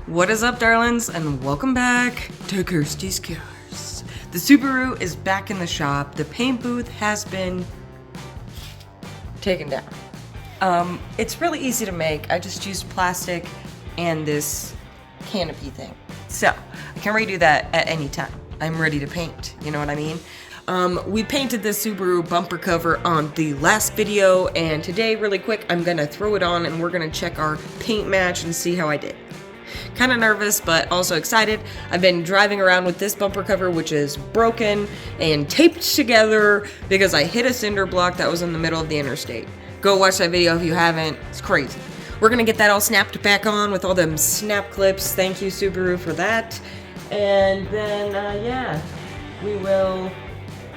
What is up, darlings, and welcome back to Kirsties'Karz. The Subaru is back in the shop. The paint booth has been taken down. It's really easy to make. I just used plastic and this canopy thing. So, I can redo that at any time. I'm ready to paint, you know what I mean? We painted this Subaru bumper cover on the last video, and today, really quick, I'm gonna throw it on and we're gonna check our paint match and see how I did. Kind of nervous, but also excited. I've been driving around with this bumper cover, which is broken and taped together because I hit a cinder block that was in the middle of the interstate. Go watch that video if you haven't. It's crazy. We're gonna get that all snapped back on with all them snap clips. Thank you, Subaru, for that. And then, yeah, we will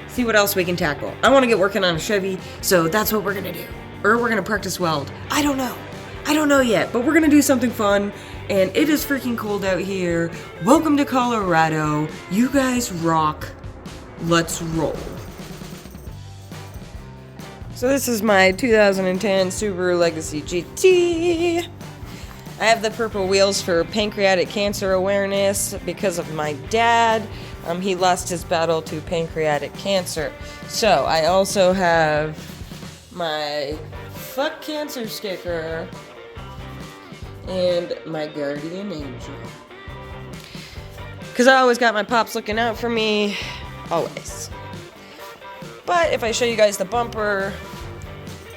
see what else we can tackle. I want to get working on a Chevy, so that's what we're gonna do. Or we're gonna practice weld. I don't know yet, but we're gonna do something fun. And it is freaking cold out here. Welcome to Colorado. You guys rock. Let's roll. So this is my 2010 Subaru Legacy GT. I have the purple wheels for pancreatic cancer awareness because of my dad. He lost his battle to pancreatic cancer. So I also have my fuck cancer sticker and my guardian angel. Because I always got my pops looking out for me. Always. But if I show you guys the bumper,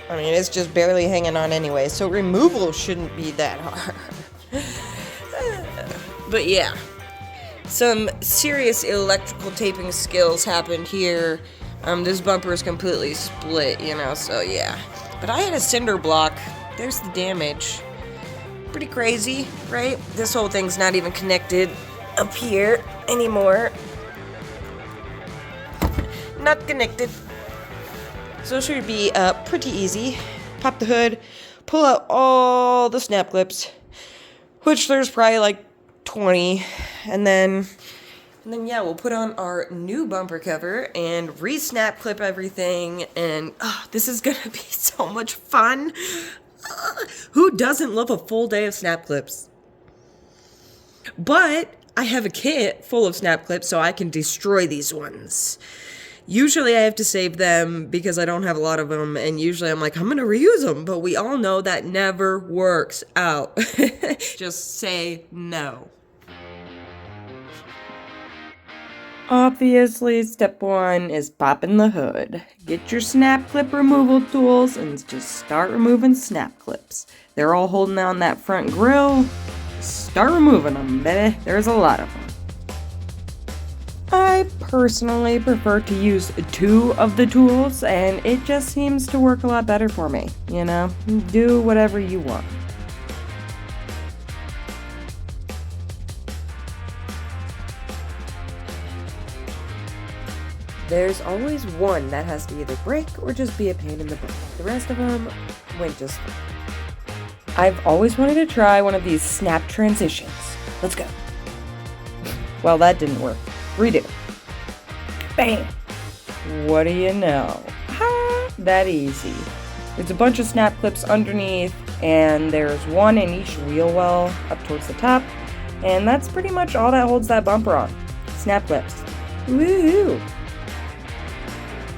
I mean, it's just barely hanging on anyway, so removal shouldn't be that hard. But yeah, some serious electrical taping skills happened here. This bumper is completely split, you know, so yeah. But I had a cinder block. There's the damage. Pretty crazy, right? This whole thing's not even connected up here anymore. Not connected. So it should be pretty easy. Pop the hood, pull out all the snap clips, which there's probably like 20, and then yeah, we'll put on our new bumper cover and re-snap clip everything, and this is gonna be so much fun. Who doesn't love a full day of snap clips? But I have a kit full of snap clips, so I can destroy these ones. Usually I have to save them because I don't have a lot of them, and usually I'm like, I'm gonna reuse them, but we all know that never works out. Just say no. Obviously, step one is popping the hood. Get your snap clip removal tools and just start removing snap clips. They're all holding on that front grille. Start removing them, baby. There's a lot of them. I personally prefer to use 2 of the tools, and it just seems to work a lot better for me, you know? Do whatever you want. There's always one that has to either break or just be a pain in the butt. The rest of them went just fine. I've always wanted to try one of these snap transitions. Let's go. Well, that didn't work. Redo. Bam! What do you know? That easy. There's a bunch of snap clips underneath, and there's one in each wheel well up towards the top, and that's pretty much all that holds that bumper on. Snap clips. Woohoo!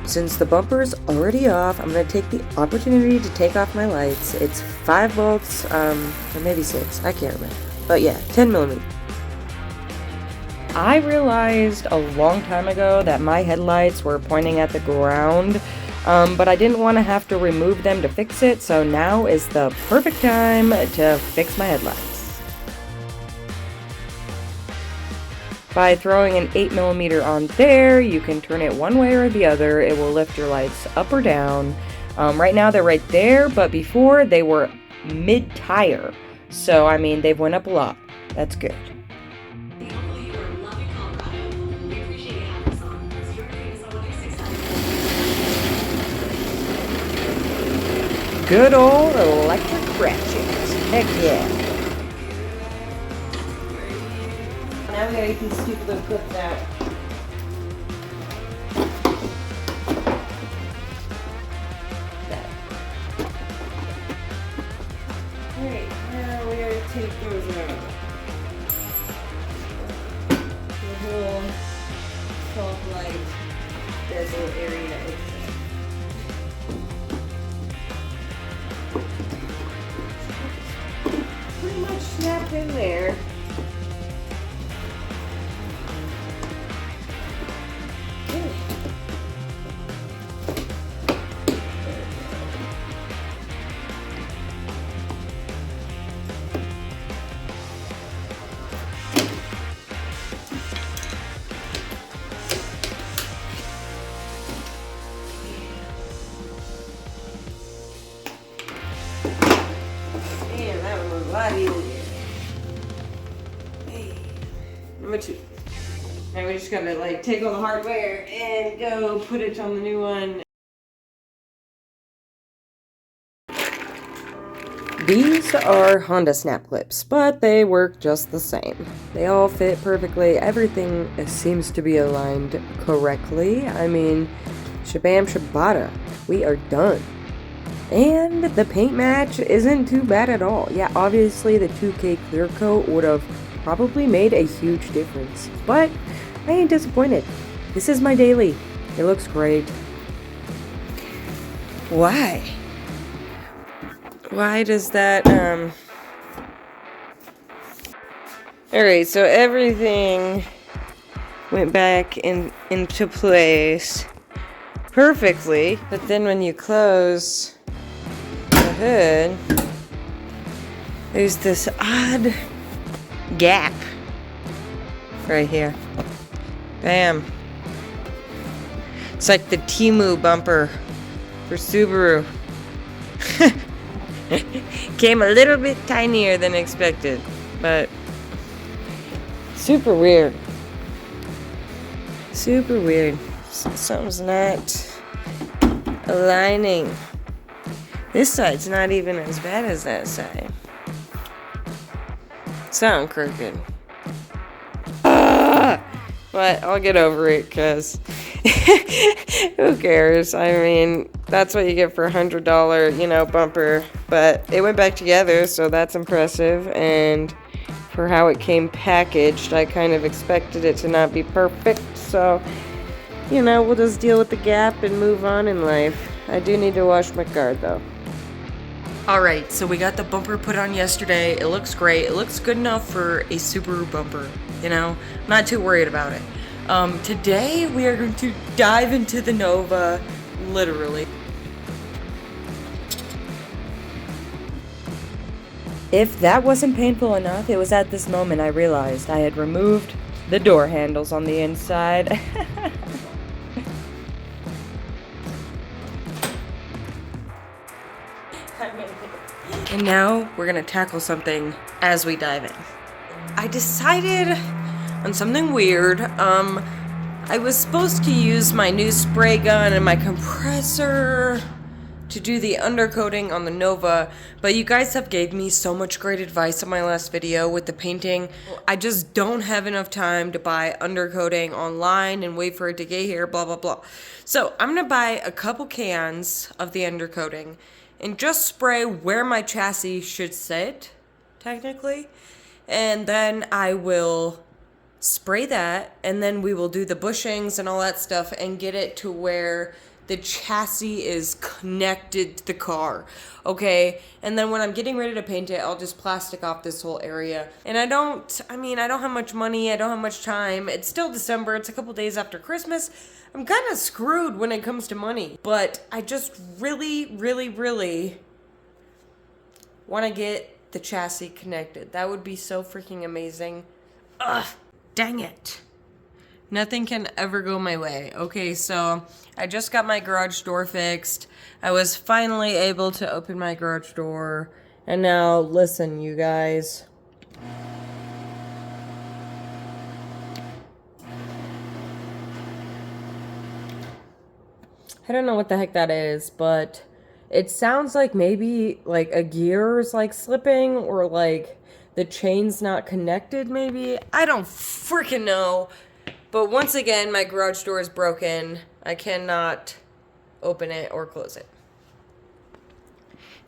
Since the bumper's already off, I'm going to take the opportunity to take off my lights. It's 5 volts, or maybe 6, I can't remember. But yeah, 10 millimeters. I realized a long time ago that my headlights were pointing at the ground, but I didn't want to have to remove them to fix it, so now is the perfect time to fix my headlights. By throwing an 8mm on there, you can turn it one way or the other. It will lift your lights up or down. Right now they're right there, but before they were mid-tire. So, I mean, they've went up a lot. That's good. Good old electric ratchet. Heck yeah. Now we gotta get these stupid little clips out. Alright, now we gotta take those out. in there. Number 2. Now we just gotta like take all the hardware and go put it on the new one. These are Honda snap clips, but they work just the same. They all fit perfectly. Everything seems to be aligned correctly. I mean, shabam shabada. We are done. And the paint match isn't too bad at all. Yeah, obviously the 2K clear coat would have probably made a huge difference. But I ain't disappointed. This is my daily. It looks great. Why? Why does that, Alright, so everything went back into place perfectly. But then when you close the hood, there's this odd gap right here. Bam. It's like the Timu bumper for Subaru. Came a little bit tinier than expected, but super weird. Super weird. Something's not aligning. This side's not even as bad as that side. Sound crooked. But I'll get over it, because who cares? I mean, that's what you get for $100, bumper. But it went back together, so that's impressive. And for how it came packaged, I kind of expected it to not be perfect. So, we'll just deal with the gap and move on in life. I do need to wash my car, though. Alright, so we got the bumper put on yesterday. It looks great. It looks good enough for a Subaru bumper, I'm not too worried about it. Today we are going to dive into the Nova, literally. If that wasn't painful enough, it was at this moment I realized I had removed the door handles on the inside. And now we're gonna tackle something as we dive in. I decided on something weird. I was supposed to use my new spray gun and my compressor to do the undercoating on the Nova, but you guys have gave me so much great advice on my last video with the painting. I just don't have enough time to buy undercoating online and wait for it to get here, blah, blah, blah. So I'm gonna buy a couple cans of the undercoating and just spray where my chassis should sit, technically. And then I will spray that, and then we will do the bushings and all that stuff and get it to where the chassis is connected to the car, okay? And then when I'm getting ready to paint it, I'll just plastic off this whole area. And I don't have much money, I don't have much time. It's still December, it's a couple days after Christmas. I'm kind of screwed when it comes to money, but I just really, really, really want to get the chassis connected. That would be so freaking amazing. Ugh, dang it. Nothing can ever go my way. Okay, so I just got my garage door fixed. I was finally able to open my garage door. And now, listen, you guys. I don't know what the heck that is, but it sounds like maybe like a gear is like slipping, or like the chain's not connected maybe. I don't freaking know. But once again, my garage door is broken. I cannot open it or close it.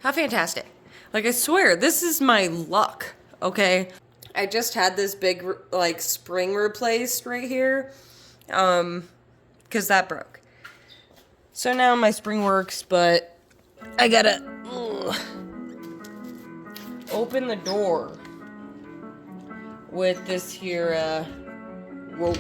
How fantastic. Like, I swear, this is my luck, okay? I just had this big, like, spring replaced right here, because that broke. So now my spring works, but I gotta open the door. with this here rope.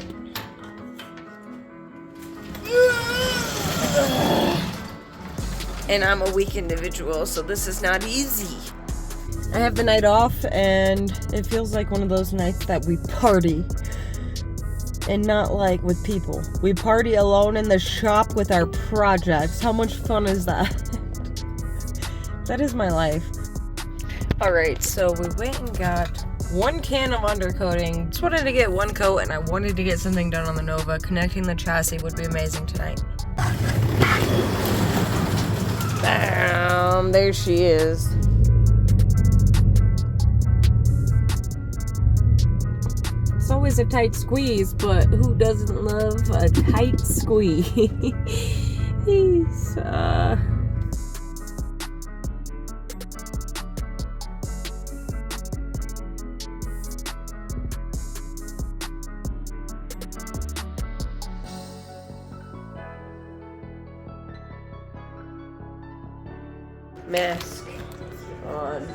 And I'm a weak individual, so this is not easy. I have the night off, and it feels like one of those nights that we party. And not like with people. We party alone in the shop with our projects. How much fun is that? That is my life. Alright, so we went and got 1 can of undercoating. Just wanted to get 1 coat, and I wanted to get something done on the Nova. Connecting the chassis would be amazing tonight. Bam! There she is. It's always a tight squeeze, but who doesn't love a tight squeeze? Mask on.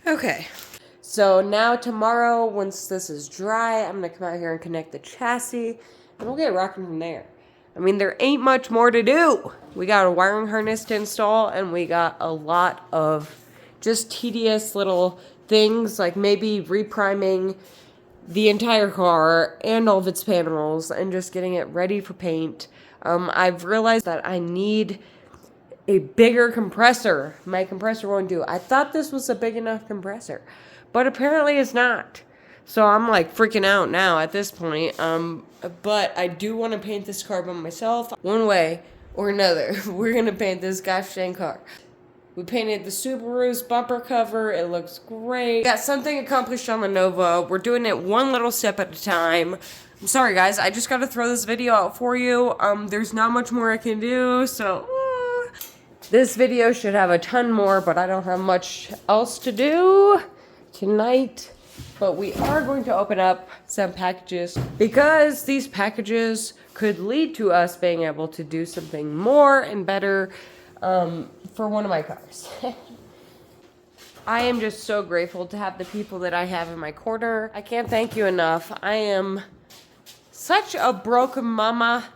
Okay, so now tomorrow, once this is dry, I'm gonna come out here and connect the chassis, and we'll get rocking from there. I mean, there ain't much more to do. We got a wiring harness to install, and we got a lot of just tedious little things, like maybe repriming the entire car and all of its panels, and just getting it ready for paint. I've realized that I need a bigger compressor. My compressor won't do. I thought this was a big enough compressor, but apparently it's not. So I'm like freaking out now at this point. But I do want to paint this car by myself. One way or another, we're gonna paint this gosh dang car. We painted the Subaru's bumper cover. It looks great. Got something accomplished on the Nova. We're doing it one little step at a time. I'm sorry guys, I just gotta throw this video out for you. There's not much more I can do, so this video should have a ton more, but I don't have much else to do tonight. But we are going to open up some packages because these packages could lead to us being able to do something more and better for one of my cars. I am just so grateful to have the people that I have in my corner. I can't thank you enough. I am such a broken mama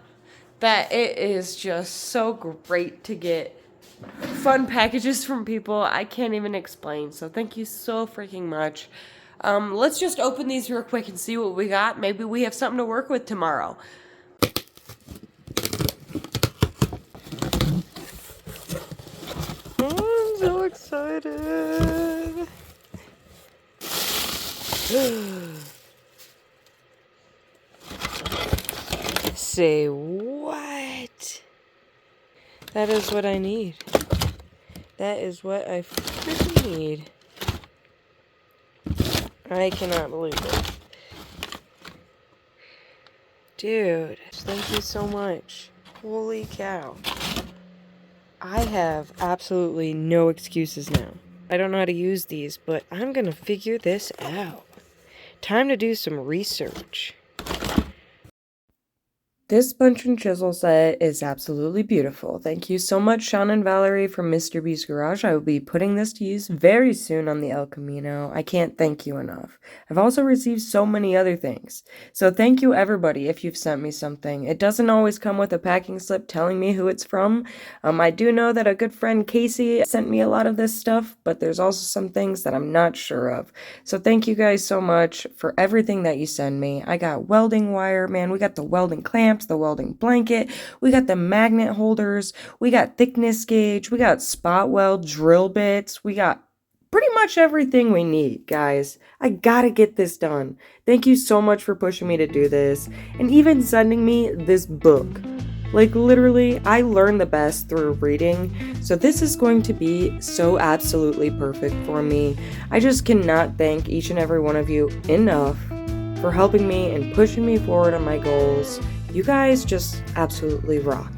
that it is just so great to get fun packages from people. I can't even explain. So thank you so freaking much. Let's just open these real quick and see what we got. Maybe we have something to work with tomorrow. I'm so excited. Say what? That is what I need. That is what I freaking need. I cannot believe it. Dude, thank you so much. Holy cow. I have absolutely no excuses now. I don't know how to use these, but I'm gonna figure this out. Time to do some research. This punch and chisel set is absolutely beautiful. Thank you so much, Sean and Valarie from Mr. B's Garage. I will be putting this to use very soon on the El Camino. I can't thank you enough. I've also received so many other things. So thank you everybody if you've sent me something. It doesn't always come with a packing slip telling me who it's from. I do know that a good friend Kacy sent me a lot of this stuff, but there's also some things that I'm not sure of. So thank you guys so much for everything that you send me. I got welding wire, man. We got the welding clamps, the welding blanket, we got the magnet holders, we got thickness gauge, we got spot weld drill bits, we got pretty much everything we need, guys. I gotta get this done. Thank you so much for pushing me to do this, and even sending me this book. Like literally, I learn the best through reading, so this is going to be so absolutely perfect for me. I just cannot thank each and every one of you enough for helping me and pushing me forward on my goals. You guys just absolutely rock.